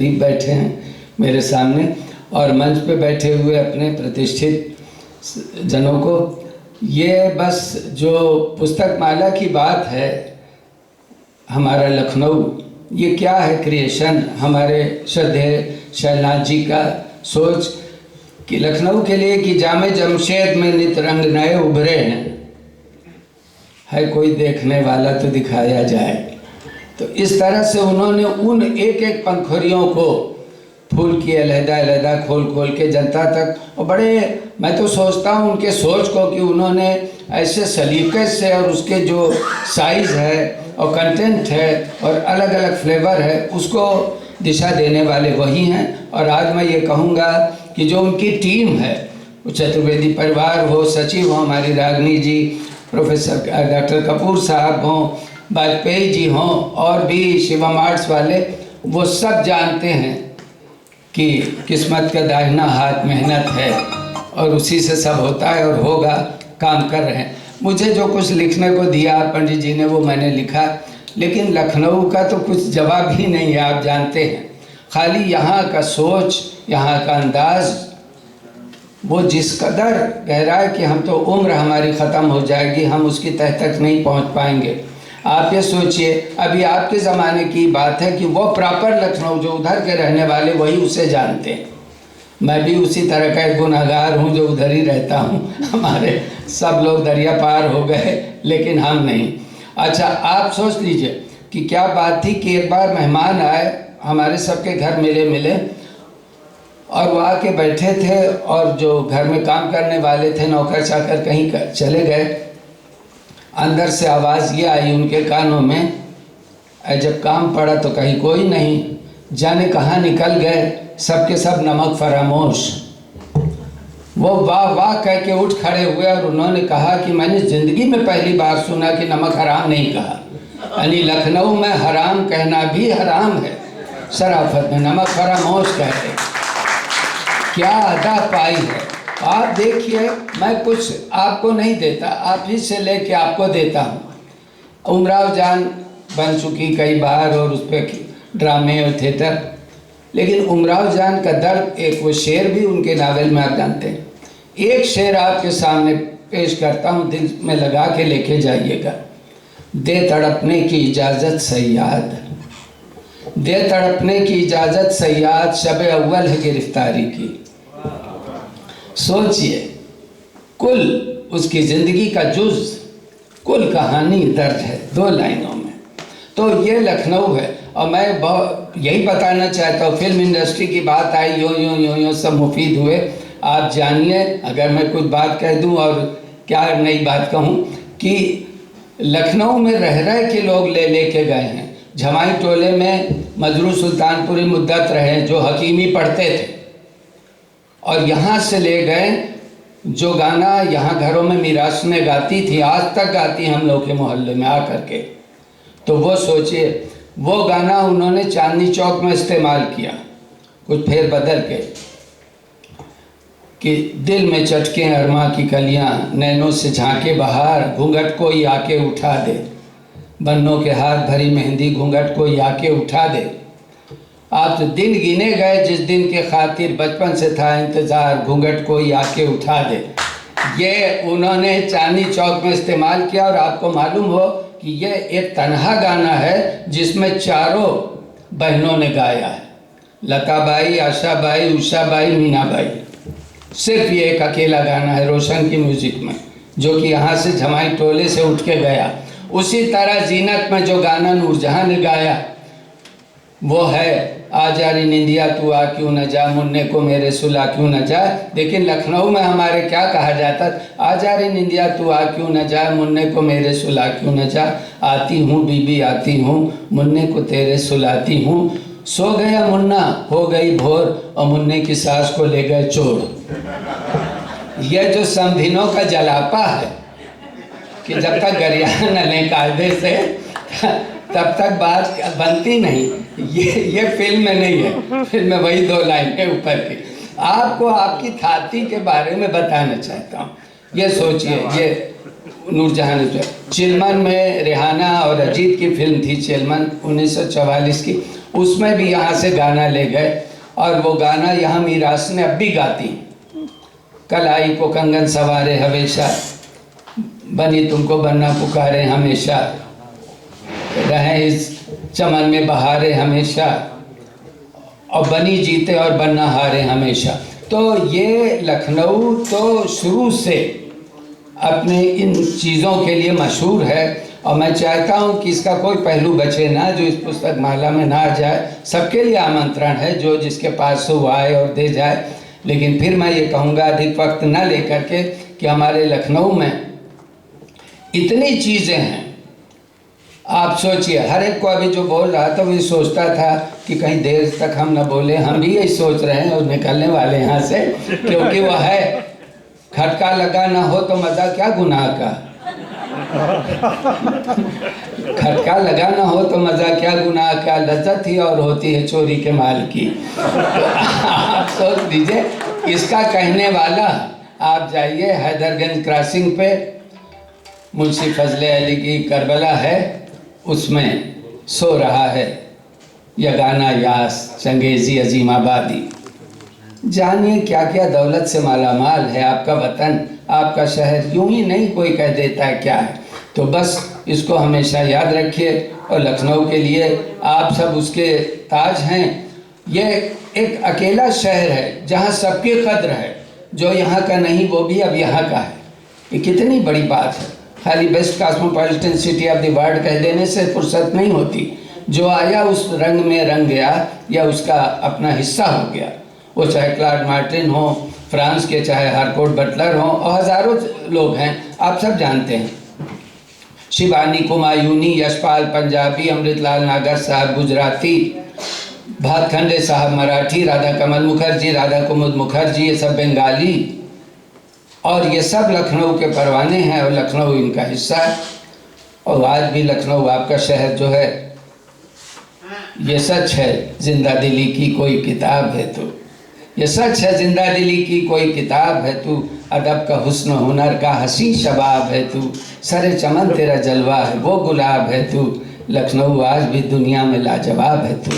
बैठे हैं मेरे सामने और मंच पे बैठे हुए अपने प्रतिष्ठित जनों को, ये बस जो पुस्तक माला की बात है, हमारा लखनऊ ये क्या है क्रिएशन, हमारे श्रद्धेय शैलनाथ जी का सोच कि लखनऊ के लिए कि जामे जमशेद में नित रंग नए उभरे हैं, है कोई देखने वाला तो दिखाया जाए। तो इस तरह से उन्होंने उन एक एक पंखुड़ियों को फूल की अलहदा खोल खोल के जनता तक, और बड़े मैं तो सोचता हूँ उनके सोच को कि उन्होंने ऐसे सलीके से, और उसके जो साइज़ है और कंटेंट है और अलग अलग फ्लेवर है, उसको दिशा देने वाले वही हैं। और आज मैं ये कहूँगा कि जो उनकी टीम है, चतुर्वेदी परिवार हो, सचिव हो हमारी रागनी जी, प्रोफेसर डॉक्टर कपूर साहब हों, वाजपेयी जी हों, और भी शिवम आर्ट्स वाले, वो सब जानते हैं कि किस्मत का दाहिना हाथ मेहनत है और उसी से सब होता है और होगा, काम कर रहे हैं। मुझे जो कुछ लिखने को दिया पंडित जी ने वो मैंने लिखा, लेकिन लखनऊ का तो कुछ जवाब ही नहीं है, आप जानते हैं। खाली यहाँ का सोच, यहाँ का अंदाज़, वो जिस कदर गहरा है कि हम तो उम्र हमारी ख़त्म हो जाएगी, हम उसकी तह तक नहीं पहुँच पाएंगे। आप ये सोचिए, अभी आपके ज़माने की बात है कि वो प्रॉपर लखनऊ जो उधर के रहने वाले वही उसे जानते हैं। मैं भी उसी तरह का एक गुनहगार हूँ जो उधर ही रहता हूँ। हमारे सब लोग दरिया पार हो गए लेकिन हम नहीं। अच्छा, आप सोच लीजिए कि क्या बात थी कि एक बार मेहमान आए हमारे सबके घर, मिले और वो आके बैठे थे, और जो घर में काम करने वाले थे नौकर चाकर कहीं चले गए। अंदर से आवाज़ ये आई उनके कानों में, जब काम पड़ा तो कहीं कोई नहीं, जाने कहाँ निकल गए, सबके सब नमक फरामोश। वो वाह वाह कह के उठ खड़े हुए और उन्होंने कहा कि मैंने ज़िंदगी में पहली बार सुना कि नमक हराम नहीं कहा, यानी लखनऊ में हराम कहना भी हराम है। शराफत में नमक फरामोश कहते, क्या अदा पाई है। आप देखिए, मैं कुछ आपको नहीं देता, आप ही से लेके आपको देता हूँ। उमराव जान बन चुकी कई बार और उस पर ड्रामे और थिएटर, लेकिन उमराव जान का दर्द, एक वो शेर भी उनके नावल में आप जानते हैं। एक शेर आपके सामने पेश करता हूँ, दिल में लगा के लेके जाइएगा। दे तड़पने की इजाज़त सयाद, दे तड़पने की इजाज़त सयाद, शब अव्वल है गिरफ्तारी की। सोचिए, कुल उसकी ज़िंदगी का जुज़, कुल कहानी दर्ज है 2 लाइनों में। तो ये लखनऊ है। और मैं यही बताना चाहता हूँ, फिल्म इंडस्ट्री की बात आई, यूँ सब मुफीद हुए। आप जानिए, अगर मैं कुछ बात कह दूँ और क्या नई बात कहूँ, कि लखनऊ में रह के लोग लेके गए हैं। झमाई टोले में मजरू सुल्तानपुरी मुद्दत रहे जो हकीमी पढ़ते थे, और यहाँ से ले गए जो गाना यहाँ घरों में मीरास में गाती थी, आज तक गाती हम लोग के मोहल्ले में आकर के। तो वो सोचिए, वो गाना उन्होंने चांदनी चौक में इस्तेमाल किया, कुछ फेर बदल के, कि दिल में चटके अरमा की कलियाँ, नैनों से झांके बहार, घूंघट कोई आके उठा दे, बन्नों के हाथ भरी मेहंदी, घूंघट कोई आके उठा दे। आप तो दिन गिने गए जिस दिन के खातिर बचपन से था इंतज़ार, घूंघट कोई आके उठा दे। ये उन्होंने चांदनी चौक में इस्तेमाल किया। और आपको मालूम हो कि ये एक तन्हा गाना है जिसमें चारों बहनों ने गाया है, लताबाई, आशाबाई, उषाबाई, मीनाबाई। सिर्फ ये एक अकेला गाना है रोशन की म्यूज़िक में, जो कि यहाँ से झमाई टोले से उठ के गया। उसी तरह जीनत में जो गाना नूरजहां ने गाया वो है, आजा रे निंदिया तू आ क्यों न जा, मुन्ने को मेरे सुला क्यों न जा। लेकिन लखनऊ में हमारे क्या कहा जाता, आजा रे निंदिया तू आ क्यों न जा, मुन्ने को मेरे सुला क्यों न जा, आती हूँ बीबी आती हूँ, मुन्ने को तेरे सुलाती हूँ, सो गया मुन्ना हो गई भोर, और मुन्ने की सास को ले गए चोर। यह जो समधिनों का जलापा है कि जब तक गरिया न लें कायदे से तब तक बात बनती नहीं। ये फिल्म में नहीं है, फिल्म में वही 2 लाइनें ऊपर की। आपको आपकी थाती के बारे में बताना चाहता हूँ। ये सोचिए, ये नूरजहां चिलमन में रेहाना और अजीत की फिल्म थी चिलमन 1944 की, उसमें भी यहाँ से गाना ले गए और वो गाना यहाँ मीरास ने अब भी गाती। कलाई को कंगन सवारे हमेशा, बनी तुमको बनना पुकारे हमेशा, रहे इस चमन में बहारे हमेशा, और बनी जीते और बनना हारे हमेशा। तो ये लखनऊ तो शुरू से अपने इन चीज़ों के लिए मशहूर है और मैं चाहता हूँ कि इसका कोई पहलू बचे ना जो इस पुस्तक माला में ना जाए। सबके लिए आमंत्रण है, जो जिसके पास हो आए और दे जाए। लेकिन फिर मैं ये कहूँगा अधिक वक्त न लेकर के कि हमारे लखनऊ में इतनी चीज़ें हैं। आप सोचिए, हर एक को अभी जो बोल रहा था वो ये सोचता था कि कहीं देर तक हम न बोले। हम भी यही सोच रहे हैं और निकलने वाले यहाँ से, क्योंकि वह है खटका लगा ना हो तो मज़ा क्या गुनाह का। खटका लगा ना हो तो मज़ा क्या गुनाह का, लज्जत ही और होती है चोरी के माल की। तो आप सोच लीजिए, इसका कहने वाला आप जाइए हैदरगंज क्रॉसिंग पे, मुंशी फजले अली की करबला है, उसमें सो रहा है यगाना यास चंगेज़ी अजीमाबादी। जानिए क्या क्या दौलत से मालामाल है आपका वतन, आपका शहर। यूं ही नहीं कोई कह देता है क्या है। तो बस इसको हमेशा याद रखिए और लखनऊ के लिए आप सब उसके ताज हैं। ये एक अकेला शहर है जहां सबकी कद्र है। जो यहाँ का नहीं वो भी अब यहाँ का है। ये कितनी बड़ी बात है। खाली best cosmopolitan city of the world कह देने से फुर्सत नहीं होती। जो आया उस रंग में रंग गया या उसका अपना हिस्सा हो गया। वो चाहे क्लॉड मार्टिन हो फ्रांस के, चाहे हारकोर्ट बटलर हो, और हज़ारों लोग हैं आप सब जानते हैं। शिवानी कुमायूनी, यशपाल पंजाबी, अमृतलाल नागर साहब गुजराती, भातखंडे साहब मराठी, राधा कमल मुखर्जी, राधा कुमुद मुखर्जी, ये सब बंगाली, और ये सब लखनऊ के परवाने हैं और लखनऊ इनका हिस्सा है। और आज भी लखनऊ आपका शहर जो है, ये सच है जिंदा दिली की कोई किताब है तू, ये सच है जिंदा दिली की कोई किताब है तू, अदब का हुस्न हुनर का हसी शबाब है तू, सरे चमन तेरा जलवा है वो गुलाब है तू, लखनऊ आज भी दुनिया में लाजवाब है तू।